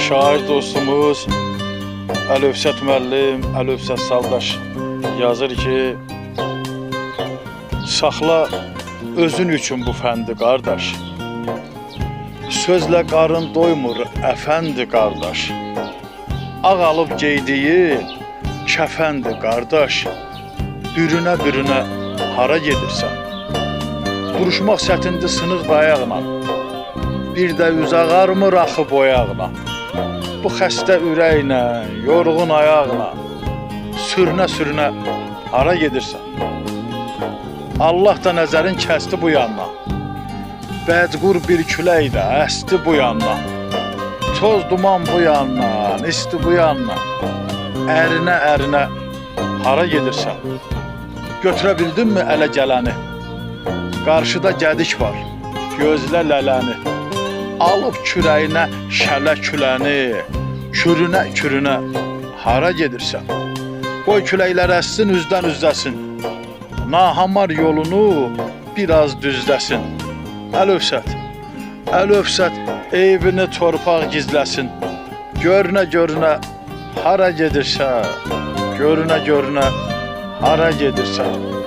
şair dostumuz Əlövsət müəllim, Əlövsət Saldaş yazır ki, saxla özün üçün bu fəndi qardaş. Sözlə qarın doymur əfəndi qardaş. Ağ alıb geydiyi kəfəndi qardaş. Bürünə hara gedirsən? Duruşmaq çətindir sınıq dayaqla. Bir də üz ağarmır axı boyaqla. Bu xəstə ürəklə, yorğun ayaqla sürünə hara gedirsən? Allah da nəzərin kəsdi bu yandan. Bədqur bir külək də əsdi bu yandan. Toz duman bu yandan, isti bu yandan. Ərinə hara gedirsən? Götürə bildinmi ələ gələni? Qarşıda gədik var, gözlə lələni. Alıb kürəyinə şələ küləni, kürünə hara gedirsən? Qoy küləklər əssin, üzdən üzdəsin. Nahamar yolunu biraz düzdəsin. Əlövsət eybini torpaq gizləsin. Görünə hara gedirsən? Görünə hara gedirsən?